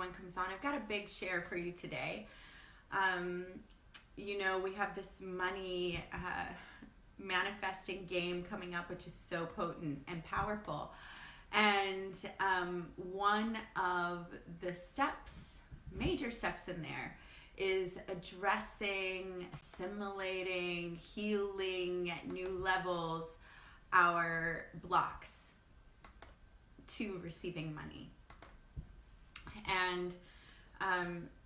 anyone comes on, I've got a big share for you today. You know, we have this money manifesting game coming up, which is so potent and powerful. And one of the steps, major steps in there, is addressing, assimilating, healing at new levels our blocks to receiving money. And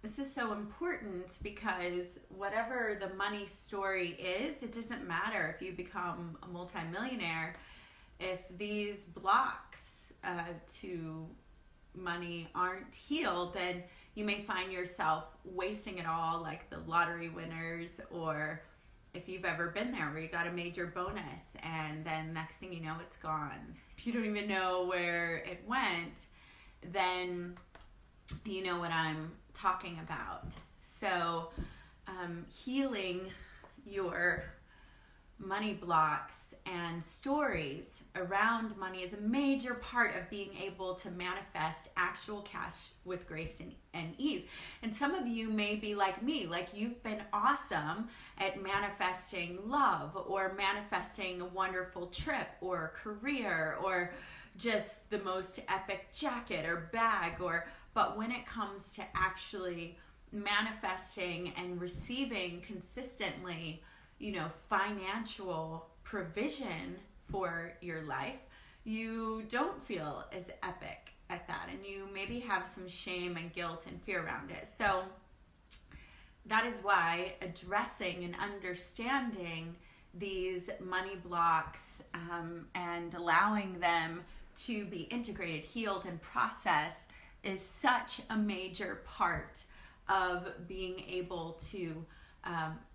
this is so important because whatever the money story is, it doesn't matter if you become a multimillionaire. If these blocks to money aren't healed, then you may find yourself wasting it all, like the lottery winners, or if you've ever been there where you got a major bonus and then next thing you know it's gone. If you don't even know where it went, then you know what I'm talking about. So healing your money blocks and stories around money is a major part of being able to manifest actual cash with grace and ease. And some of you may be like me, like you've been awesome at manifesting love or manifesting a wonderful trip or career or just the most epic jacket or bag, but when it comes to actually manifesting and receiving consistently, you know, financial provision for your life, you don't feel as epic at that, and you maybe have some shame and guilt and fear around it. So that is why addressing and understanding these money blocks and allowing them to be integrated, healed, and processed is such a major part of being able to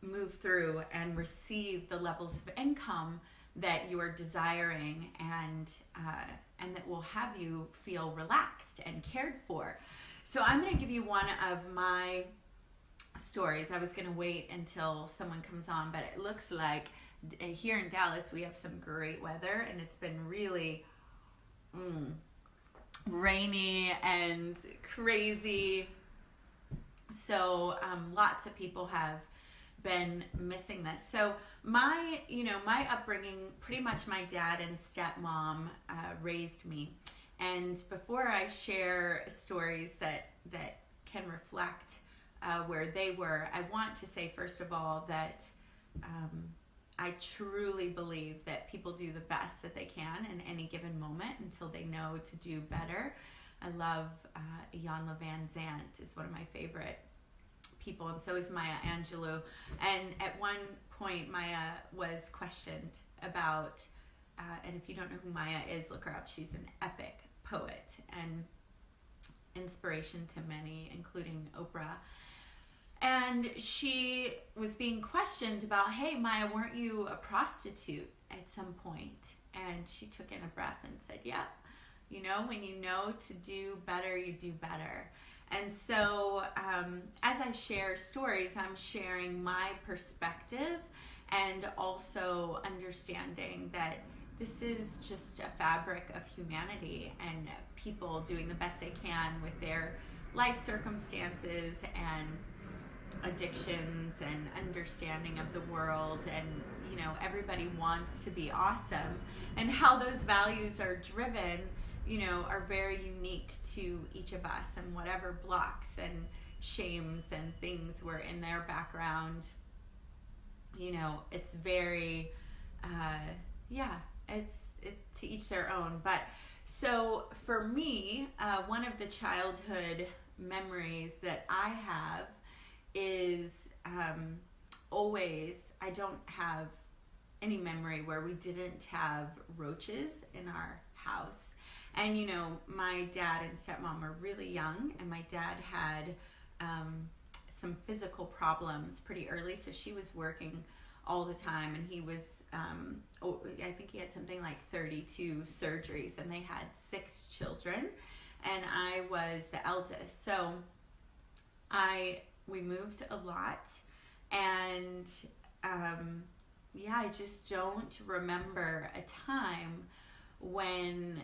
move through and receive the levels of income that you are desiring, and that will have you feel relaxed and cared for. So I'm going to give you one of my stories. I was going to wait until someone comes on, but it looks like here in Dallas we have some great weather, and it's been really rainy and crazy. So lots of people have been missing this. So my upbringing, pretty much my dad and stepmom raised me. And before I share stories that can reflect where they were, I want to say first of all that I truly believe that people do the best that they can in any given moment until they know to do better. I love Jan Van Zandt is one of my favorite people, and so is Maya Angelou. And at one point, Maya was questioned about, and if you don't know who Maya is, look her up. She's an epic poet and inspiration to many, including Oprah. And she was being questioned about, hey, Maya, weren't you a prostitute at some point? And she took in a breath and said, yep. You know, when you know to do better, you do better. And so as I share stories, I'm sharing my perspective and also understanding that this is just a fabric of humanity and people doing the best they can with their life circumstances and addictions and understanding of the world. And, you know, everybody wants to be awesome, and how those values are driven, you know, are very unique to each of us, and whatever blocks and shames and things were in their background, you know, it's very, it's to each their own. But so for me, one of the childhood memories that I have is always, I don't have any memory where we didn't have roaches in our house. And, you know, my dad and stepmom were really young, and my dad had some physical problems pretty early, so she was working all the time, and he was, I think he had something like 32 surgeries, and they had 6 children, and I was the eldest. So we moved a lot, and I just don't remember a time when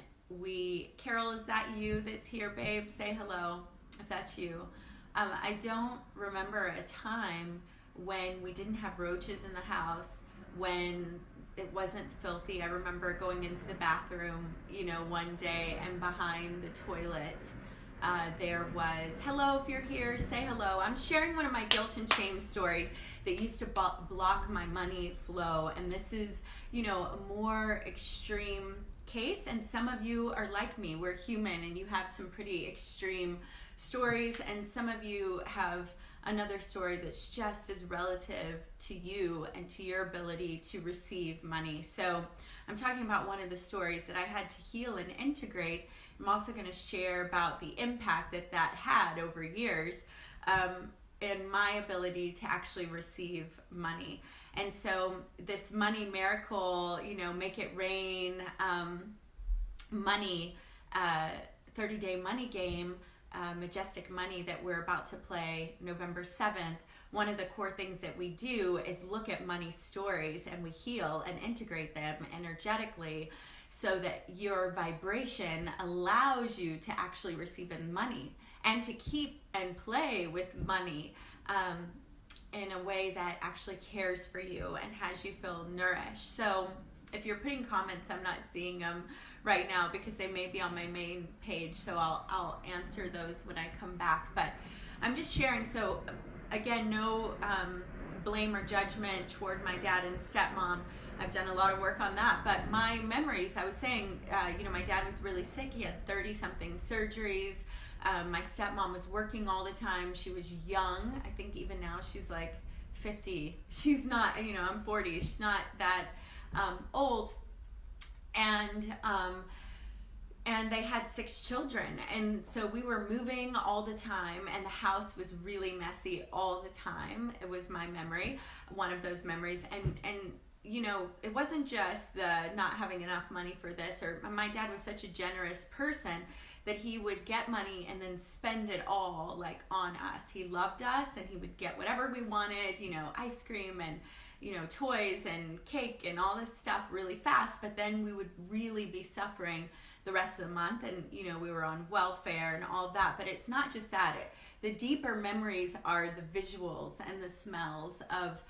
Carol, is that you that's here, babe? Say hello. if that's you. I don't remember a time when we didn't have roaches in the house, when it wasn't filthy. I remember going into the bathroom, one day, and behind the toilet, there was, hello, if you're here, say hello. I'm sharing one of my guilt and shame stories that used to block my money flow. And this is, a more extreme case. And some of you are like me. We're human, and you have some pretty extreme stories. And some of you have another story that's just as relative to you and to your ability to receive money. So I'm talking about one of the stories that I had to heal and integrate. I'm also going to share about the impact that had over years in my ability to actually receive money. And so this money miracle, make it rain, money, 30-day money game, Majestic Money that we're about to play November 7th, one of the core things that we do is look at money stories, and we heal and integrate them energetically so that your vibration allows you to actually receive in money and to keep and play with money in a way that actually cares for you and has you feel nourished. So if you're putting comments, I'm not seeing them right now because they may be on my main page, so I'll answer those when I come back. But I'm just sharing. So again, no blame or judgment toward my dad and stepmom. I've done a lot of work on that, but my memories, I was saying, my dad was really sick. He had 30-something surgeries. My stepmom was working all the time. She was young. I think even now she's like 50. She's not, I'm 40. She's not that old. And they had 6 children. And so we were moving all the time, and the house was really messy all the time. It was my memory, one of those memories. And it wasn't just the not having enough money for this, or my dad was such a generous person that he would get money and then spend it all like on us. He loved us, and he would get whatever we wanted, ice cream and toys and cake and all this stuff really fast, but then we would really be suffering the rest of the month, and we were on welfare and all of that. But it's not just that. The deeper memories are the visuals and the smells of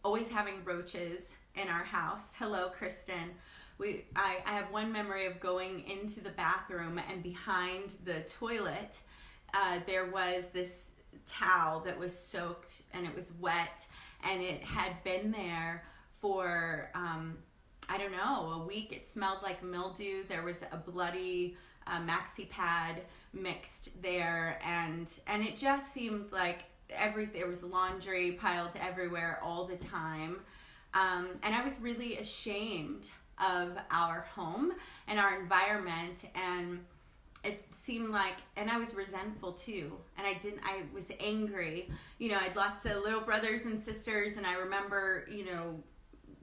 always having roaches in our house. Hello, Kristen. I have one memory of going into the bathroom, and behind the toilet there was this towel that was soaked, and it was wet, and it had been there for I don't know, a week. It smelled like mildew. There was a bloody maxi pad mixed there, and it just seemed like there was laundry piled everywhere all the time, and I was really ashamed of our home and our environment, and it seemed like, and I was resentful too, and I was angry. I had lots of little brothers and sisters, and I remember,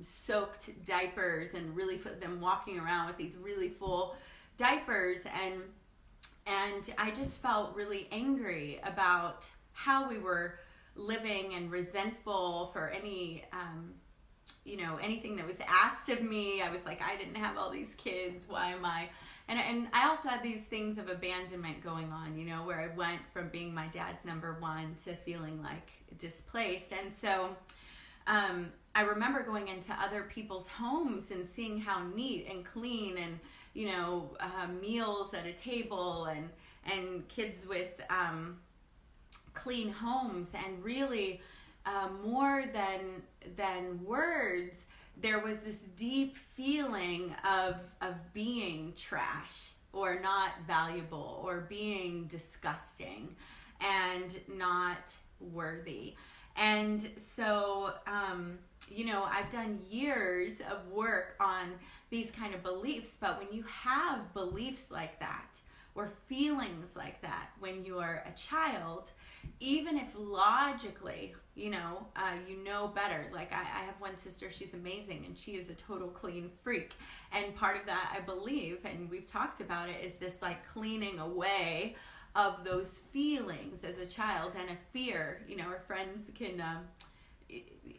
soaked diapers, and really them walking around with these really full diapers, and I just felt really angry about how we were living, and resentful for any anything that was asked of me. I was like, I didn't have all these kids, why am I? And I also had these things of abandonment going on, where I went from being my dad's number one to feeling like displaced. And so I remember going into other people's homes and seeing how neat and clean, and meals at a table, and kids with clean homes, and really more than words, there was this deep feeling of being trash, or not valuable, or being disgusting and not worthy. And so I've done years of work on these kind of beliefs, but when you have beliefs like that, or feelings like that when you're a child, even if logically, you know better. Like I have one sister, she's amazing, and she is a total clean freak. And part of that, I believe, and we've talked about it, is this like cleaning away of those feelings as a child, and a fear. Her friends can,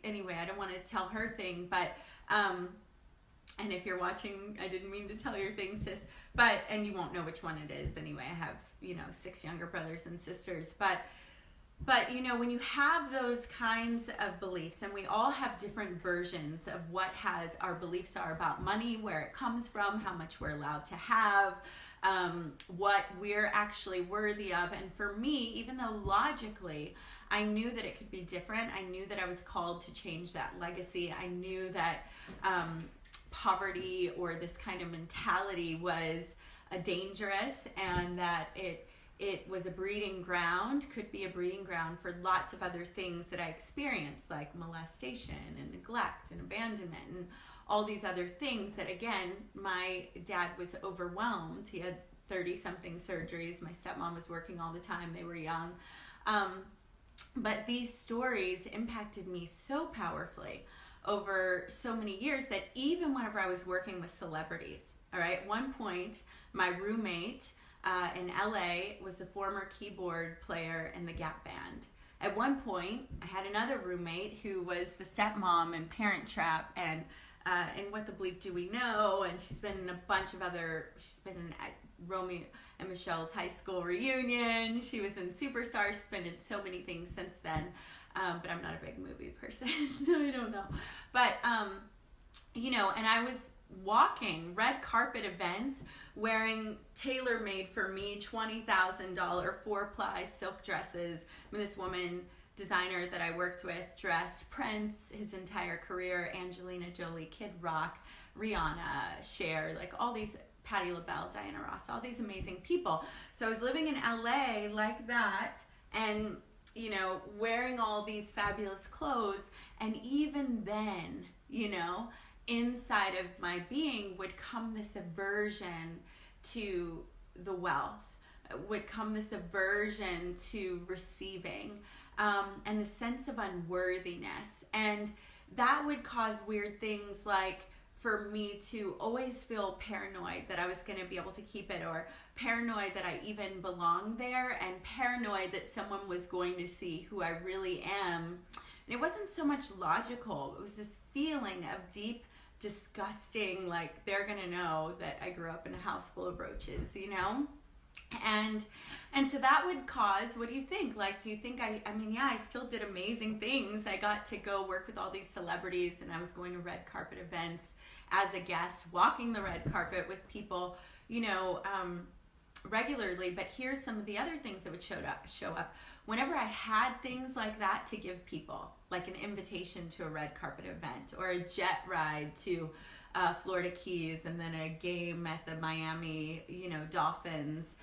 anyway, I don't want to tell her thing, but, And if you're watching, I didn't mean to tell your thing, sis, and you won't know which one it is anyway. I have, 6 younger brothers and sisters, but when you have those kinds of beliefs, and we all have different versions of what our beliefs are about money, where it comes from, how much we're allowed to have, what we're actually worthy of. And for me, even though logically I knew that it could be different, I knew that I was called to change that legacy. I knew that poverty or this kind of mentality was dangerous, and that it was a breeding ground, could be a breeding ground for lots of other things that I experienced, like molestation and neglect and abandonment and all these other things that, again, my dad was overwhelmed. He had 30-something surgeries. My stepmom was working all the time. They were young. But these stories impacted me so powerfully over so many years that even whenever I was working with celebrities, all right, at one point, my roommate in LA was the former keyboard player in the Gap Band. At one point, I had another roommate who was the stepmom in Parent Trap and What the Bleep Do We Know? And she's been in a bunch of she's been in Romeo and Michelle's high school reunion. She was in Superstar. She's been in so many things since then. But I'm not a big movie person, so I don't know. But, and I was walking red carpet events wearing tailor-made for me $20,000 4-ply silk dresses. I mean, this woman designer that I worked with dressed Prince his entire career, Angelina Jolie, Kid Rock, Rihanna, Cher, like all these, Patti LaBelle, Diana Ross, all these amazing people. So I was living in LA like that, and wearing all these fabulous clothes, and even then, inside of my being would come this aversion to the wealth, would come this aversion to receiving, and the sense of unworthiness. And that would cause weird things like for me to always feel paranoid that I was going to be able to keep it, or paranoid that I even belonged there, and paranoid that someone was going to see who I really am. And it wasn't so much logical. It was this feeling of deep, disgusting, like they're going to know that I grew up in a house full of roaches, And so that would cause, what do you think? Like, do you think I still did amazing things. I got to go work with all these celebrities, and I was going to red carpet events as a guest, walking the red carpet with people, regularly. But here's some of the other things that would show up. Whenever I had things like that to give people, like an invitation to a red carpet event, or a jet ride to Florida Keys, and then a game at the Miami, Dolphins,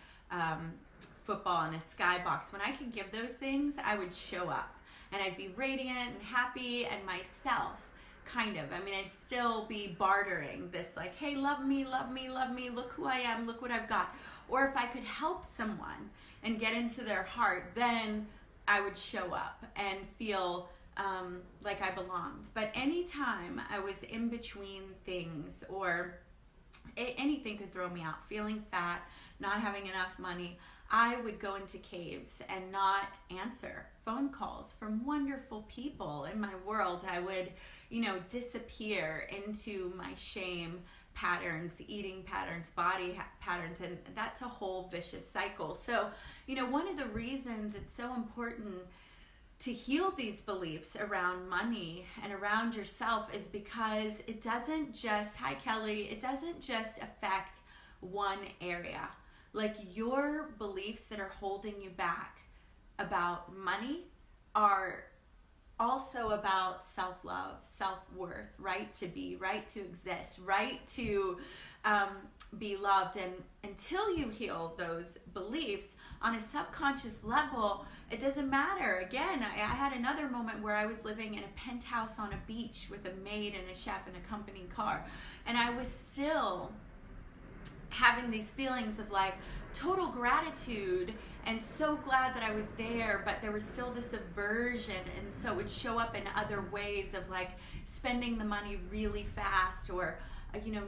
football in a skybox. When I could give those things, I would show up, and I'd be radiant and happy and myself, kind of. I'd still be bartering this, like, hey, love me, love me, love me, look who I am, look what I've got. Or if I could help someone and get into their heart, then I would show up and feel like I belonged. But anytime I was in between things, or anything could throw me out, feeling fat, not having enough money, I would go into caves and not answer phone calls from wonderful people in my world. I would, disappear into my shame patterns, eating patterns, body patterns, and that's a whole vicious cycle. So, one of the reasons it's so important to heal these beliefs around money and around yourself is because it doesn't just, hi Kelly, it doesn't just affect one area. Like, your beliefs that are holding you back about money are also about self-love, self-worth, right to be, right to exist, right to be loved. And until you heal those beliefs on a subconscious level, it doesn't matter. Again, I had another moment where I was living in a penthouse on a beach with a maid and a chef and a company car, and I was still having these feelings of like total gratitude and so glad that I was there, but there was still this aversion, and so it would show up in other ways of like spending the money really fast, or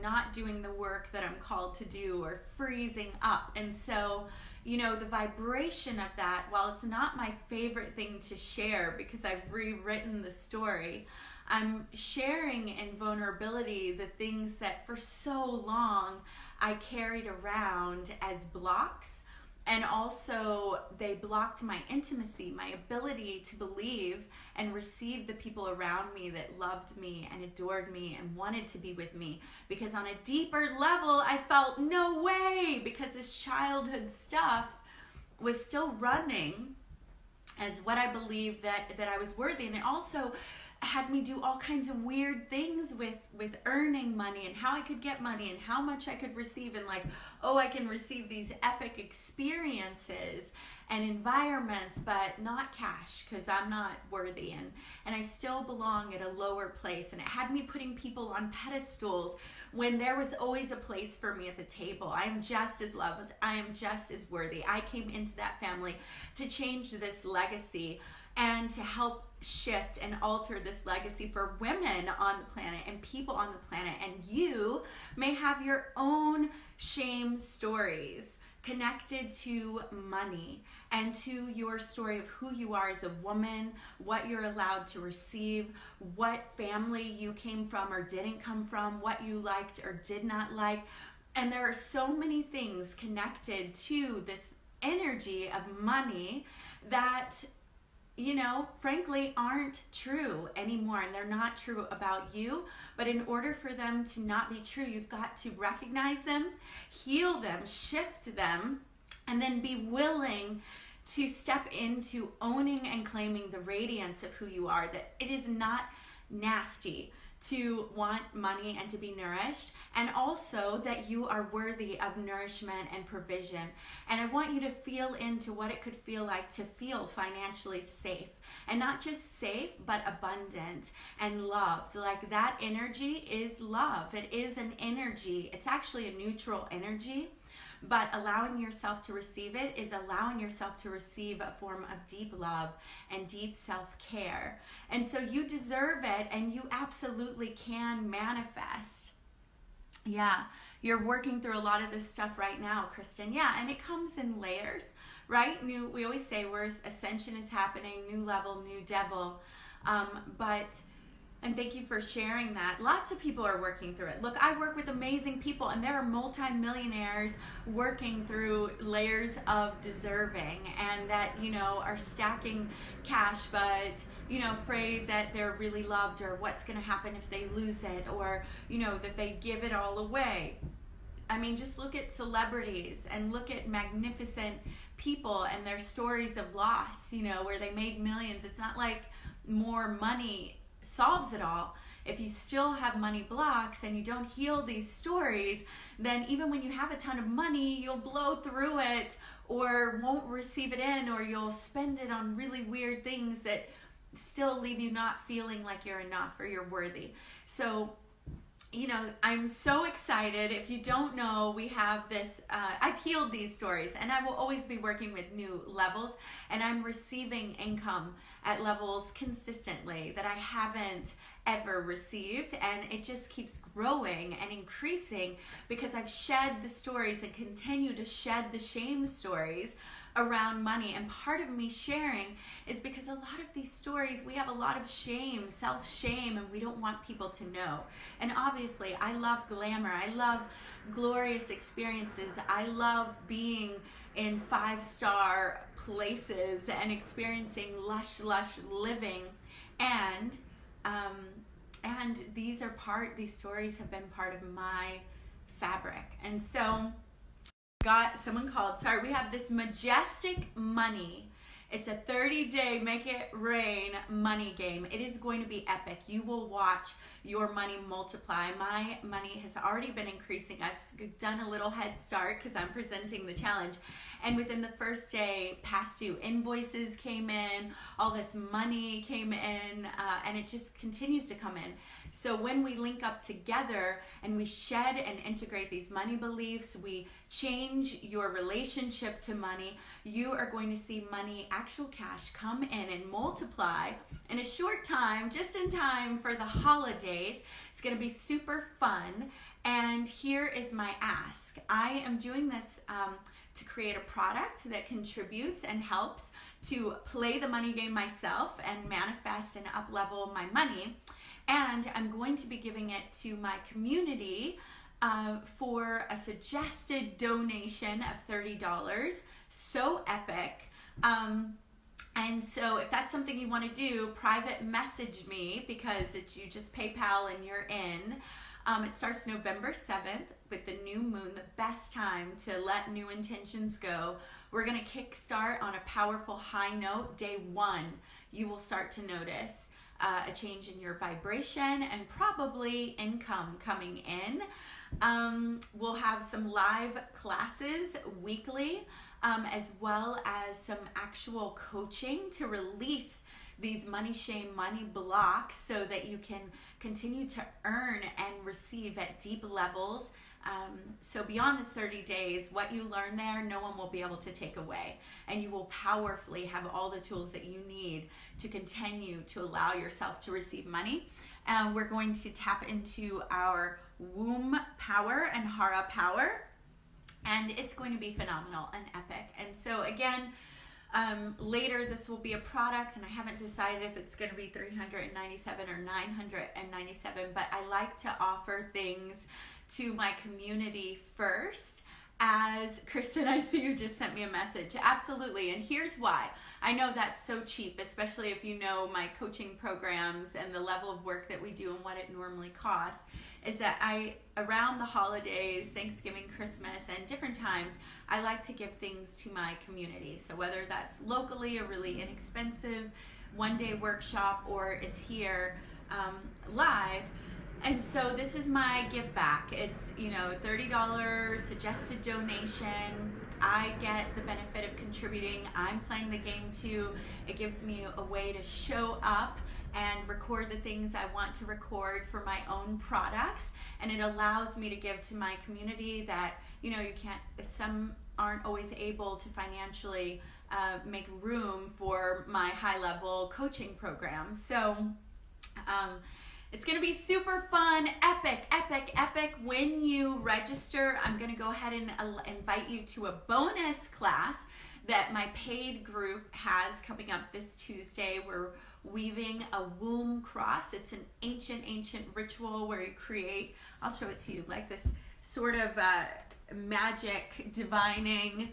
not doing the work that I'm called to do, or freezing up. And so the vibration of that, while it's not my favorite thing to share because I've rewritten the story, I'm sharing in vulnerability the things that for so long I carried around as blocks. And also, they blocked my intimacy, my ability to believe and receive the people around me that loved me and adored me and wanted to be with me. Because on a deeper level, I felt no way, because this childhood stuff was still running as what I believed that I was worthy. And it also had me do all kinds of weird things with earning money and how I could get money and how much I could receive, and like, oh, I can receive these epic experiences and environments, but not cash, because I'm not worthy, and I still belong at a lower place. And it had me putting people on pedestals when there was always a place for me at the table. I am just as loved. I am just as worthy. I came into that family to change this legacy and to help shift and alter this legacy for women on the planet and people on the planet. And you may have your own shame stories connected to money and to your story of who you are as a woman, what you're allowed to receive, what family you came from or didn't come from, what you liked or did not like. And there are so many things connected to this energy of money that, you know, frankly, aren't true anymore, and they're not true about you. But in order for them to not be true, you've got to recognize them, heal them, shift them, and then be willing to step into owning and claiming the radiance of who you are, that it is not nasty to want money and to be nourished, and also that you are worthy of nourishment and provision. And I want you to feel into what it could feel like to feel financially safe, and not just safe, but abundant and loved. Like, that energy is love. It is an energy. It's actually a neutral energy. But allowing yourself to receive it is allowing yourself to receive a form of deep love and deep self-care. And so you deserve it, and you absolutely can manifest. Yeah, you're working through a lot of this stuff right now, Kristen. Yeah, and it comes in layers, right? We always say where ascension is happening, new level, new devil. And thank you for sharing that. Lots of people are working through it. Look, I work with amazing people, and there are multimillionaires working through layers of deserving, and that, you know, are stacking cash, but, you know, afraid that they're really loved, or what's going to happen if they lose it, or, you know, that they give it all away. I mean, just look at celebrities and look at magnificent people and their stories of loss, you know, where they made millions. It's not like more money solves it all. If you still have money blocks and you don't heal these stories, then even when you have a ton of money, you'll blow through it, or won't receive it in, or you'll spend it on really weird things that still leave you not feeling like you're enough or you're worthy. So, you know, I'm so excited. If you don't know, we have this, I've healed these stories, and I will always be working with new levels, and I'm receiving income at levels consistently that I haven't ever received, and it just keeps growing and increasing because I've shed the stories and continue to shed the shame stories around money. And part of me sharing is because a lot of these stories, we have a lot of shame, self-shame, and we don't want people to know. And obviously, I love glamour. I love glorious experiences. I love being in 5-star places and experiencing lush living. And these stories have been part of my fabric. And so we have this majestic money. It's a 30-day make it rain money game. It is going to be epic. You will watch your money multiply. My money has already been increasing. I've done a little head start because I'm presenting the challenge. And within the first day, past due invoices came in, all this money came in, and it just continues to come in. So when we link up together and we shed and integrate these money beliefs, we change your relationship to money, you are going to see money, actual cash, come in and multiply in a short time, just in time for the holidays. It's going to be super fun. And here is my ask. I am doing this to create a product that contributes and helps to play the money game myself and manifest and up-level my money. And I'm going to be giving it to my community for a suggested donation of $30. So epic. And so if that's something you want to do, private message me, because you just PayPal and you're in. It starts November 7th with the new moon, the best time to let new intentions go. We're going to kickstart on a powerful high note. Day 1, you will start to notice a change in your vibration and probably income coming in. We'll have some live classes weekly, as well as some actual coaching to release these money shame, money blocks, so that you can continue to earn and receive at deep levels. So beyond this 30 days, what you learn there, no one will be able to take away. And you will powerfully have all the tools that you need to continue to allow yourself to receive money. We're going to tap into our womb power and hara power. And it's going to be phenomenal and epic. And so again, later this will be a product, and I haven't decided if it's going to be $397 or $997, but I like to offer things to my community first. As Kristen, I see you just sent me a message. Absolutely. And here's why. I know that's so cheap, especially if you know my coaching programs and the level of work that we do and what it normally costs, is that around the holidays, Thanksgiving, Christmas, and different times, I like to give things to my community. So whether that's locally, a really inexpensive one-day workshop, or it's here live. And so this is my give back. It's, $30 suggested donation. I get the benefit of contributing. I'm playing the game too. It gives me a way to show up and record the things I want to record for my own products. And it allows me to give to my community that, you can't, some aren't always able to financially make room for my high-level coaching program. So it's going to be super fun, epic, epic, epic. When you register, I'm going to go ahead and invite you to a bonus class that my paid group has coming up this Tuesday. We're weaving a womb cross. It's an ancient ritual where you create, I'll show it to you, like this sort of magic divining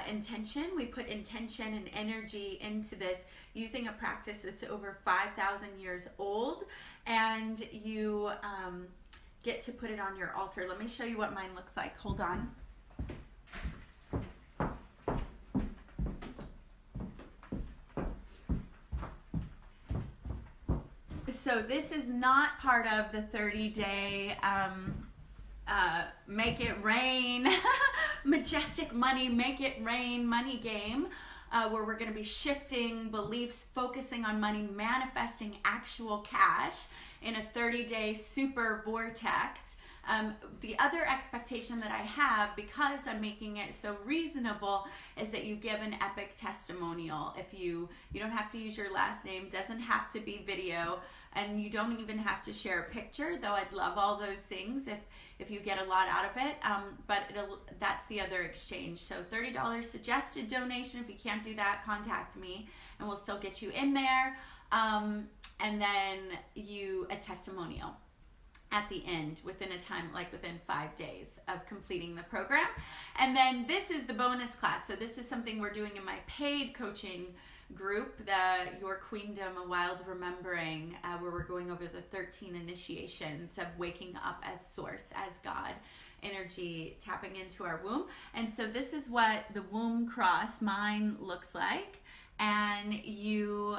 intention. We put intention and energy into this using a practice that's over 5,000 years old, and you get to put it on your altar. Let me show you what mine looks like. Hold on. So this is not part of the 30-day make it rain, majestic money, make it rain money game, where we're going to be shifting beliefs, focusing on money, manifesting actual cash in a 30-day super vortex. The other expectation that I have, because I'm making it so reasonable, is that you give an epic testimonial. If you don't have to use your last name, doesn't have to be video, and you don't even have to share a picture, though I'd love all those things if you get a lot out of it. But that's the other exchange. So $30 suggested donation. If you can't do that, contact me and we'll still get you in there. And then a testimonial at the end within a time, like within 5 days of completing the program. And then this is the bonus class. So this is something we're doing in my paid coaching group, the Your Queendom, A Wild Remembering, where we're going over the 13 initiations of waking up as source, as God, energy, tapping into our womb. And so this is what the womb cross, mine, looks like. And you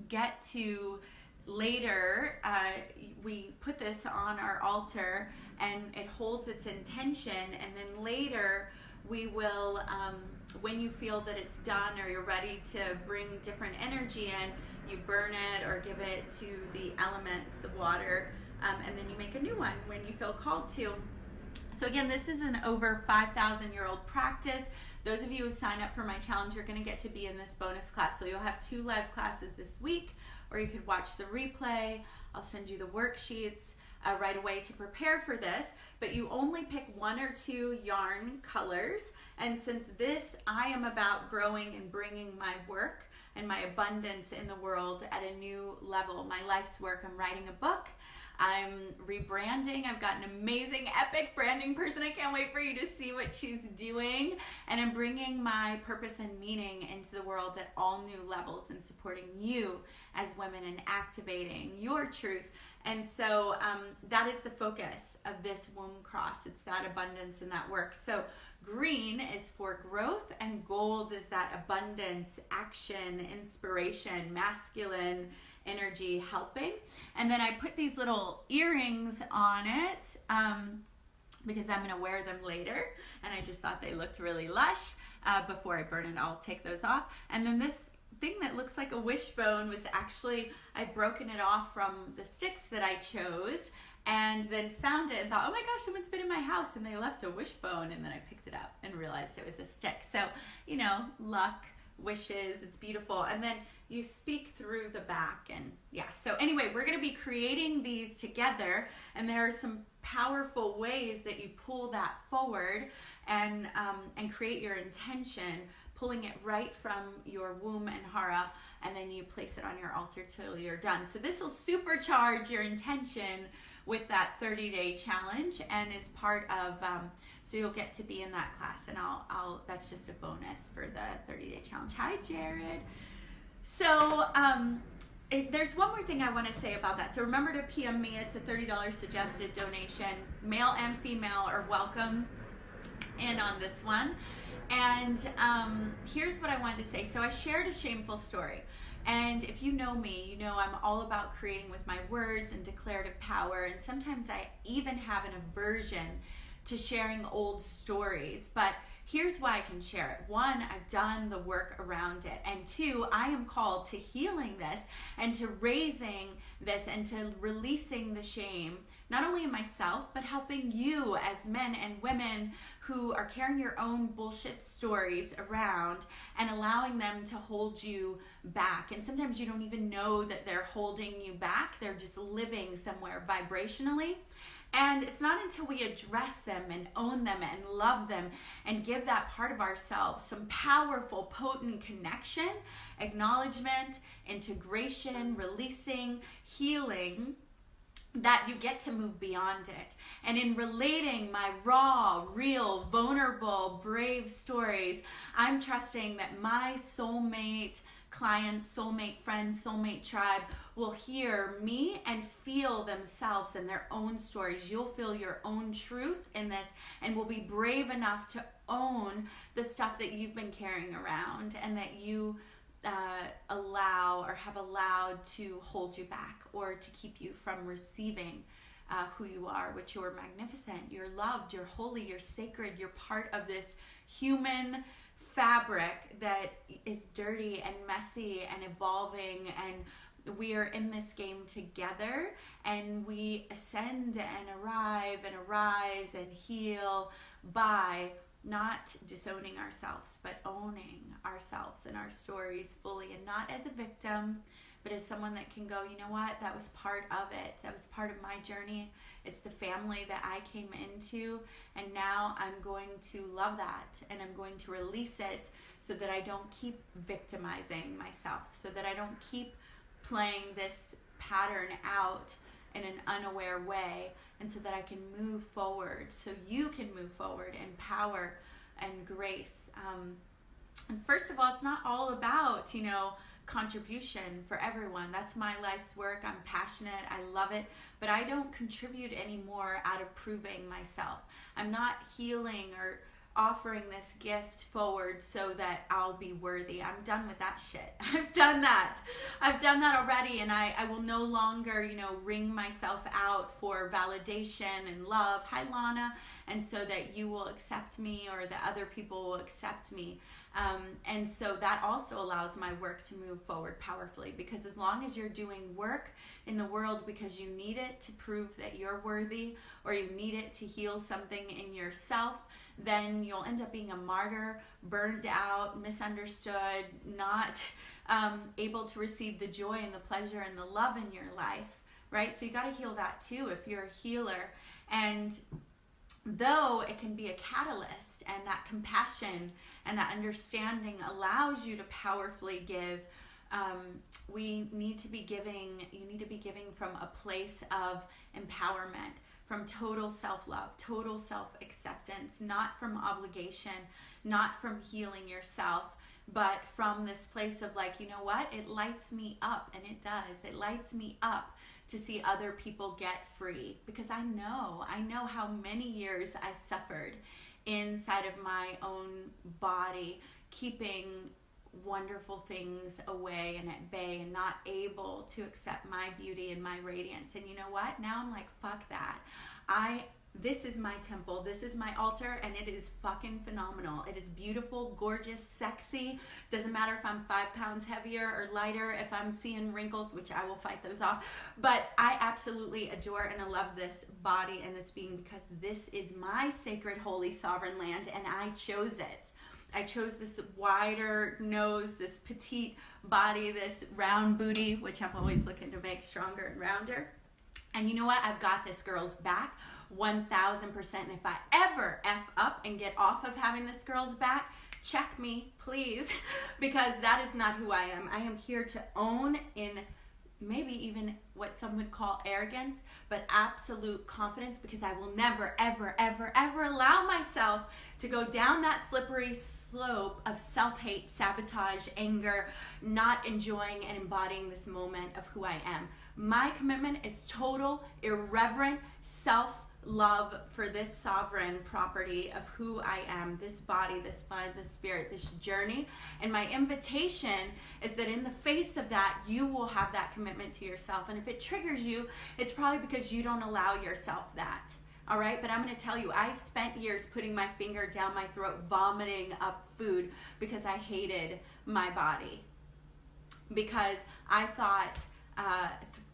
get to later, we put this on our altar and it holds its intention, and then later we will, when you feel that it's done or you're ready to bring different energy in, you burn it or give it to the elements, the water, and then you make a new one when you feel called to. So again, this is an over 5,000-year-old practice. Those of you who sign up for my challenge, you're going to get to be in this bonus class. So you'll have 2 live classes this week, or you could watch the replay. I'll send you the worksheets right away to prepare for this, but you only pick 1 or 2 yarn colors. And since this, I am about growing and bringing my work and my abundance in the world at a new level. My life's work. I'm writing a book. I'm rebranding. I've got an amazing, epic branding person. I can't wait for you to see what she's doing. And I'm bringing my purpose and meaning into the world at all new levels and supporting you as women and activating your truth. And so that is the focus of this womb cross. It's that abundance and that work. So green is for growth, and gold is that abundance, action, inspiration, masculine energy, helping. And then I put these little earrings on it because I'm going to wear them later, and I just thought they looked really lush. Before I burn it, I'll take those off. And then this thing that looks like a wishbone was actually, I'd broken it off from the sticks that I chose, and then found it and thought, oh my gosh, someone's been in my house and they left a wishbone, and then I picked it up and realized it was a stick. So, you know, luck, wishes, it's beautiful. And then you speak through the back, and yeah. So anyway, we're going to be creating these together, and there are some powerful ways that you pull that forward and create your intention, pulling it right from your womb and hara, and then you place it on your altar till you're done. So this will supercharge your intention with that 30-day challenge, and is part of so you'll get to be in that class, and I'll that's just a bonus for the 30-day challenge. Hi, Jared. So there's one more thing I want to say about that. So remember to PM me. It's a $30 suggested donation. Male and female are welcome in on this one. And here's what I wanted to say. So I shared a shameful story. And if you know me, you know I'm all about creating with my words and declarative power. And sometimes I even have an aversion to sharing old stories. But here's why I can share it. One, I've done the work around it. And two, I am called to healing this and to raising this and to releasing the shame, not only in myself, but helping you as men and women who are carrying your own bullshit stories around and allowing them to hold you back. And sometimes you don't even know that they're holding you back. They're just living somewhere vibrationally. And it's not until we address them and own them and love them and give that part of ourselves some powerful, potent connection, acknowledgement, integration, releasing, healing, that you get to move beyond it. And in relating my raw, real, vulnerable, brave stories, I'm trusting that my soulmate clients, soulmate friends, soulmate tribe will hear me and feel themselves in their own stories. You'll feel your own truth in this, and will be brave enough to own the stuff that you've been carrying around and that you allow or have allowed to hold you back or to keep you from receiving who you are, which you're magnificent, you're loved, you're holy, you're sacred, you're part of this human fabric that is dirty and messy and evolving, and we are in this game together, and we ascend and arrive and arise and heal by not disowning ourselves, but owning ourselves and our stories fully, and not as a victim, but as someone that can go, you know what, that was part of it. That was part of my journey. It's the family that I came into, and now I'm going to love that, and I'm going to release it so that I don't keep victimizing myself, so that I don't keep playing this pattern out in an unaware way, and so that I can move forward, so you can move forward in power and grace. And first of all, it's not all about, you know, contribution for everyone. That's my life's work. I'm passionate. I love it. But I don't contribute anymore out of proving myself. I'm not healing or offering this gift forward so that I'll be worthy. I'm done with that shit. I've done that already, and I will no longer, you know, wring myself out for validation and love. Hi, Lana. And so that you will accept me, or that other people will accept me. And so that also allows my work to move forward powerfully, because as long as you're doing work in the world because you need it to prove that you're worthy, or you need it to heal something in yourself, then you'll end up being a martyr, burned out, misunderstood, not able to receive the joy and the pleasure and the love in your life, right? So you got to heal that too if you're a healer. And though it can be a catalyst, and that compassion and that understanding allows you to powerfully give, we need to be giving, you need to be giving from a place of empowerment, from total self-love, total self-acceptance, not from obligation, not from healing yourself, but from this place of like, you know what, it lights me up, and it does. It lights me up to see other people get free, because I know how many years I suffered inside of my own body, keeping wonderful things away and at bay and not able to accept my beauty and my radiance. And you know what? Now I'm like, fuck that. This is my temple, this is my altar, and it is fucking phenomenal. It is beautiful, gorgeous, sexy. Doesn't matter if I'm 5 pounds heavier or lighter, if I'm seeing wrinkles, which I will fight those off. But I absolutely adore and I love this body and this being, because this is my sacred, holy, sovereign land, and I chose it. I chose this wider nose, this petite body, this round booty, which I'm always looking to make stronger and rounder. And you know what? I've got this girl's back 1000%. And if I ever F up and get off of having this girl's back, check me, please, because that is not who I am. I am here to own, in maybe even what some would call arrogance, but absolute confidence, because I will never, ever, ever, ever allow myself to go down that slippery slope of self-hate, sabotage, anger, not enjoying and embodying this moment of who I am. My commitment is total, irreverent self-love for this sovereign property of who I am, this body, this mind, this spirit, this journey. And my invitation is that in the face of that, you will have that commitment to yourself. And if it triggers you, it's probably because you don't allow yourself that. All right, but I'm going to tell you, I spent years putting my finger down my throat, vomiting up food because I hated my body, because I thought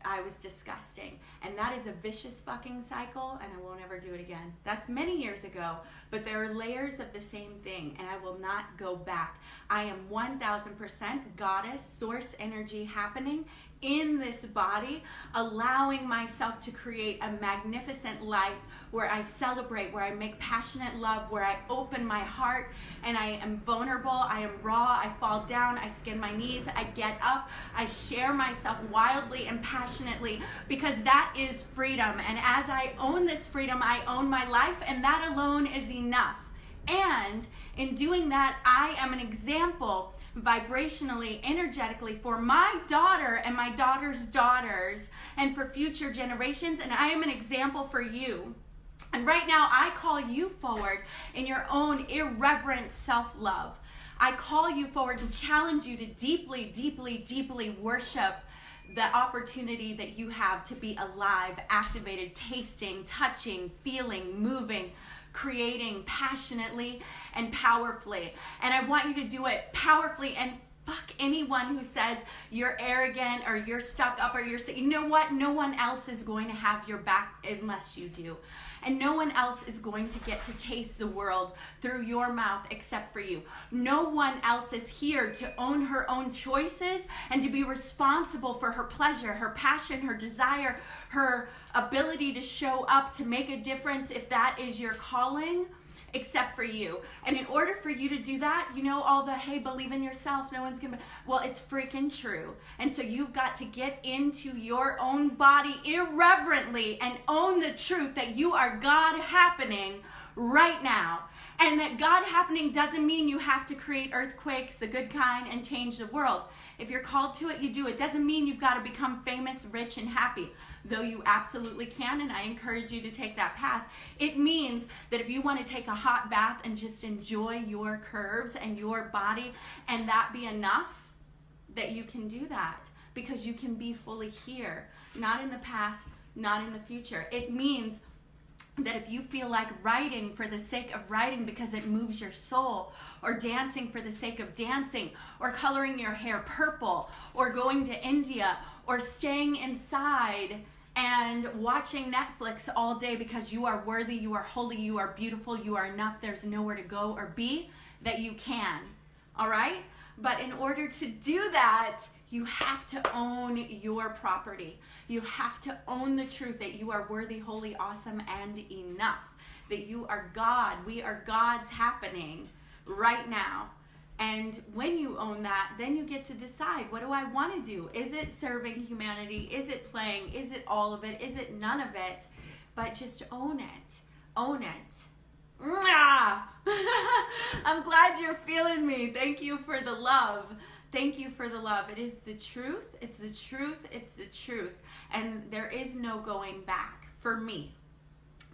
I was disgusting. And that is a vicious fucking cycle, and I won't ever do it again. That's many years ago, but there are layers of the same thing, and I will not go back. I am 1000% goddess, source energy happening in this body, allowing myself to create a magnificent life where I celebrate, where I make passionate love, where I open my heart and I am vulnerable, I am raw, I fall down, I skin my knees, I get up, I share myself wildly and passionately, because that is freedom. And as I own this freedom, I own my life, and that alone is enough. And in doing that, I am an example vibrationally, energetically, for my daughter and my daughter's daughters and for future generations, and I am an example for you. And right now, I call you forward in your own irreverent self-love. I call you forward and challenge you to deeply, deeply, deeply worship the opportunity that you have to be alive, activated, tasting, touching, feeling, moving, creating passionately and powerfully. And I want you to do it powerfully, and fuck anyone who says you're arrogant or you're stuck up or you know what? No one else is going to have your back unless you do. And no one else is going to get to taste the world through your mouth except for you. No one else is here to own her own choices and to be responsible for her pleasure, her passion, her desire, her ability to show up to make a difference, if that is your calling, except for you. And in order for you to do that, you know, all the, hey, believe in yourself, no one's gonna, well, it's freaking true. And so you've got to get into your own body irreverently and own the truth that you are God happening right now. And that God happening doesn't mean you have to create earthquakes, the good kind, and change the world. If you're called to it, you do it. Doesn't mean you've got to become famous, rich, and happy, though you absolutely can, and I encourage you to take that path. It means that if you want to take a hot bath and just enjoy your curves and your body, and that be enough, that you can do that, because you can be fully here, not in the past, not in the future. It means that if you feel like writing for the sake of writing because it moves your soul, or dancing for the sake of dancing, or coloring your hair purple, or going to India, or staying inside and watching Netflix all day because you are worthy, you are holy, you are beautiful, you are enough, there's nowhere to go or be, that you can, all right? But in order to do that, you have to own your property. You have to own the truth that you are worthy, holy, awesome, and enough. That you are God. We are God's happening right now. And when you own that, then you get to decide, what do I want to do? Is it serving humanity? Is it playing? Is it all of it? Is it none of it? But just own it. Own it. Mwah! I'm glad you're feeling me. Thank you for the love. Thank you for the love. It is the truth. It's the truth. It's the truth. And there is no going back for me.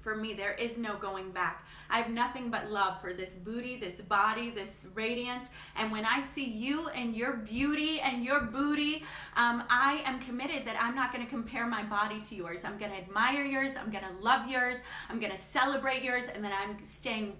For me, there is no going back. I have nothing but love for this booty, this body, this radiance. And when I see you and your beauty and your booty, I am committed that I'm not going to compare my body to yours. I'm going to admire yours. I'm going to love yours. I'm going to celebrate yours. And then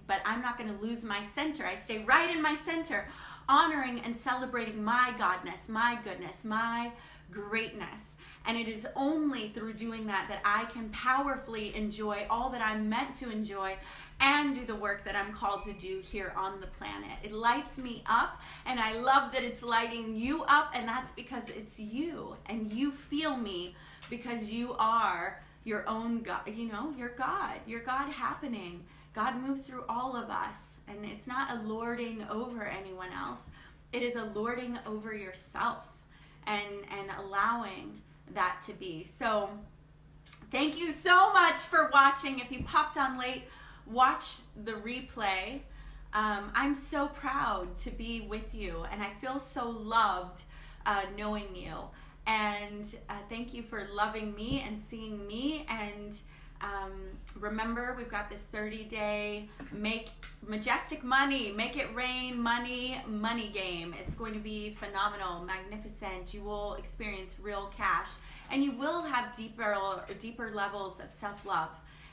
but I'm not going to lose my center. I stay right in my center, honoring and celebrating my godness, my goodness, my greatness. And it is only through doing that that I can powerfully enjoy all that I'm meant to enjoy and do the work that I'm called to do here on the planet. It lights me up, and I love that it's lighting you up, and that's because it's you, and you feel me because you are your own God, your God happening. God moves through all of us, and it's not a lording over anyone else. It is a lording over yourself and allowing that to be. So thank you so much for watching. If you popped on late, watch the replay. I'm so proud to be with you, and I feel so loved knowing you. And thank you for loving me and seeing me. And remember, we've got this 30-day make majestic money, make it rain money game. It's going to be phenomenal, magnificent. You will experience real cash, and you will have deeper levels of self-love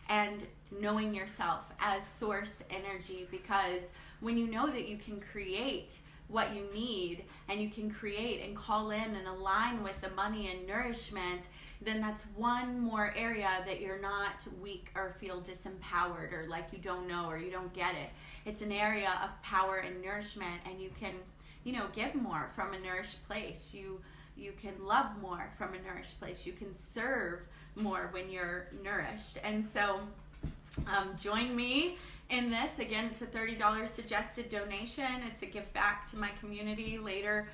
and knowing yourself as source energy, because when you know that you can create what you need, and you can create and call in and align with the money and nourishment, then that's one more area that you're not weak or feel disempowered or like you don't know or you don't get it. It's an area of power and nourishment, and you can, give more from a nourished place. You can love more from a nourished place. You can serve more when you're nourished. And so join me in this. Again, it's a $30 suggested donation. It's a give back to my community. Later,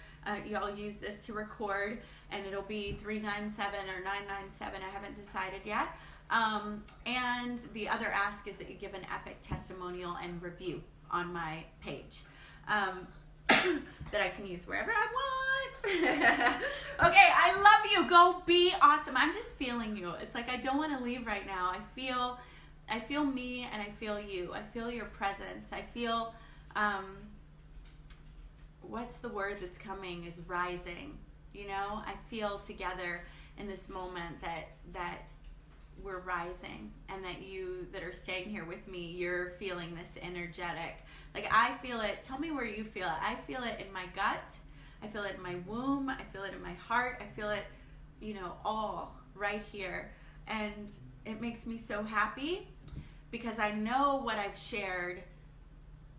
y'all use this to record, and it'll be $397 or $997. I haven't decided yet. And the other ask is that you give an epic testimonial and review on my page that I can use wherever I want. Okay, I love you. Go be awesome. I'm just feeling you. It's like I don't want to leave right now. I feel me, and I feel you. I feel your presence. I feel, what's the word that's coming is rising. I feel together in this moment that we're rising, and that you that are staying here with me, you're feeling this energetic. Like I feel it. Tell me where you feel it. I feel it in my gut. I feel it in my womb. I feel it in my heart. I feel it, all right here. And it makes me so happy, because I know what I've shared,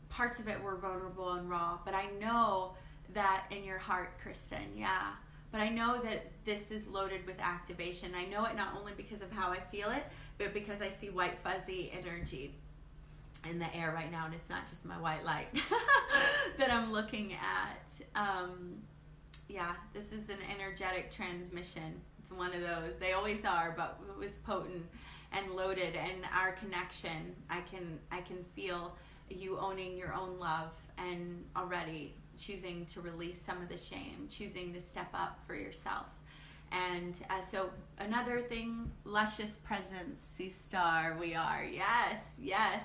parts of it were vulnerable and raw, but I know that in your heart, Kristen, yeah. But I know that this is loaded with activation. I know it not only because of how I feel it, but because I see white fuzzy energy in the air right now, and it's not just my white light that I'm looking at. Yeah, this is an energetic transmission. It's one of those. They always are, but it was potent and loaded. And our connection, I can feel you owning your own love and already choosing to release some of the shame, choosing to step up for yourself. And so another thing, luscious presence, sea star, we are. Yes,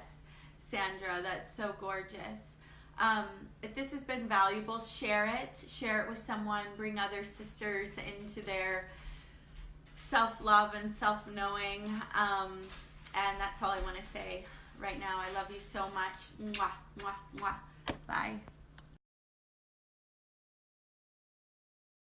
Sandra, that's so gorgeous. If this has been valuable, share it with someone, bring other sisters into their self-love and self-knowing. And that's all I want to say right now. I love you so much. Mwah, mwah, mwah. Bye.